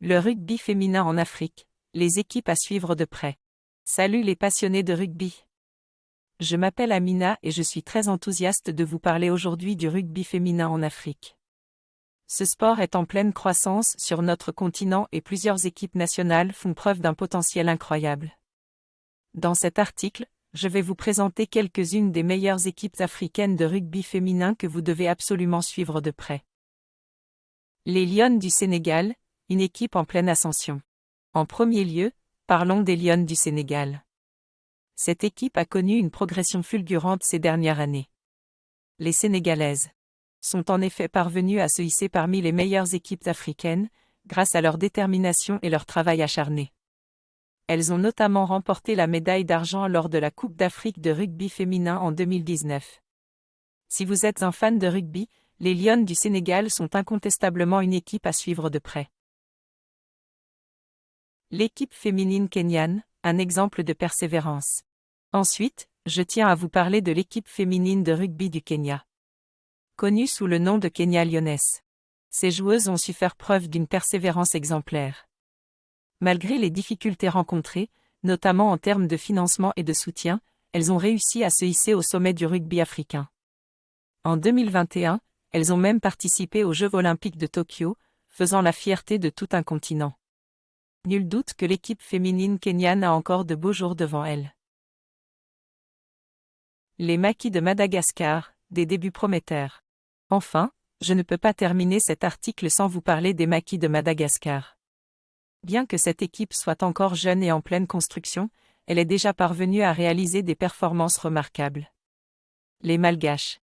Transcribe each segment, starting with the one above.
Le rugby féminin en Afrique, les équipes à suivre de près. Salut les passionnés de rugby. Je m'appelle Amina et je suis très enthousiaste de vous parler aujourd'hui du rugby féminin en Afrique. Ce sport est en pleine croissance sur notre continent et plusieurs équipes nationales font preuve d'un potentiel incroyable. Dans cet article, je vais vous présenter quelques-unes des meilleures équipes africaines de rugby féminin que vous devez absolument suivre de près. Les Lionnes du Sénégal, une équipe en pleine ascension. En premier lieu, parlons des Lionnes du Sénégal. Cette équipe a connu une progression fulgurante ces dernières années. Les Sénégalaises sont en effet parvenues à se hisser parmi les meilleures équipes africaines, grâce à leur détermination et leur travail acharné. Elles ont notamment remporté la médaille d'argent lors de la Coupe d'Afrique de rugby féminin en 2019. Si vous êtes un fan de rugby, les Lionnes du Sénégal sont incontestablement une équipe à suivre de près. L'équipe féminine kenyane, un exemple de persévérance. Ensuite, je tiens à vous parler de l'équipe féminine de rugby du Kenya. Connue sous le nom de Kenya Lionesses. Ces joueuses ont su faire preuve d'une persévérance exemplaire. Malgré les difficultés rencontrées, notamment en termes de financement et de soutien, elles ont réussi à se hisser au sommet du rugby africain. En 2021, elles ont même participé aux Jeux olympiques de Tokyo, faisant la fierté de tout un continent. Nul doute que l'équipe féminine kenyane a encore de beaux jours devant elle. Les Maquis de Madagascar, des débuts prometteurs. Enfin, je ne peux pas terminer cet article sans vous parler des Maquis de Madagascar. Bien que cette équipe soit encore jeune et en pleine construction, elle est déjà parvenue à réaliser des performances remarquables. Les Malgaches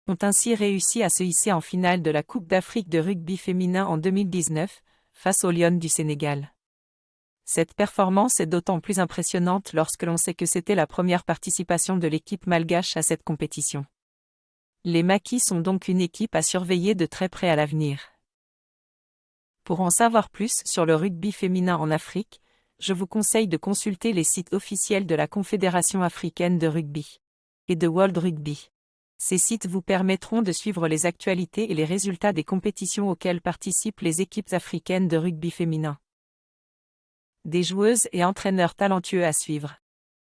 ont ainsi réussi à se hisser en finale de la Coupe d'Afrique de rugby féminin en 2019, face aux Lionnes du Sénégal. Cette performance est d'autant plus impressionnante lorsque l'on sait que c'était la première participation de l'équipe malgache à cette compétition. Les Maquis sont donc une équipe à surveiller de très près à l'avenir. Pour en savoir plus sur le rugby féminin en Afrique, je vous conseille de consulter les sites officiels de la Confédération africaine de rugby et de World Rugby. Ces sites vous permettront de suivre les actualités et les résultats des compétitions auxquelles participent les équipes africaines de rugby féminin. Des joueuses et entraîneurs talentueux à suivre.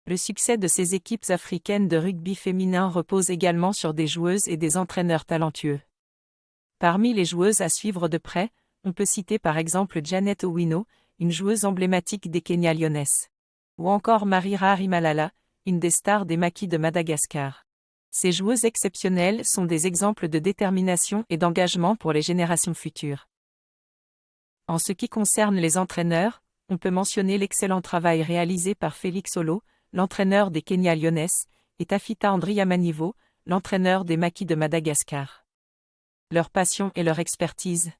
Le succès de ces équipes africaines de rugby féminin repose également sur des joueuses et des entraîneurs talentueux. Parmi les joueuses à suivre de près, on peut citer par exemple Janet Owino, une joueuse emblématique des Kenya Lionesses. Ou encore Marira Rimalala, une des stars des Maquis de Madagascar. Ces joueuses exceptionnelles sont des exemples de détermination et d'engagement pour les générations futures. En ce qui concerne les entraîneurs, on peut mentionner l'excellent travail réalisé par Félix Olo, l'entraîneur des Kenya Lionesses, et Tafita Andriamanivo, l'entraîneur des Maquis de Madagascar. Leur passion et leur expertise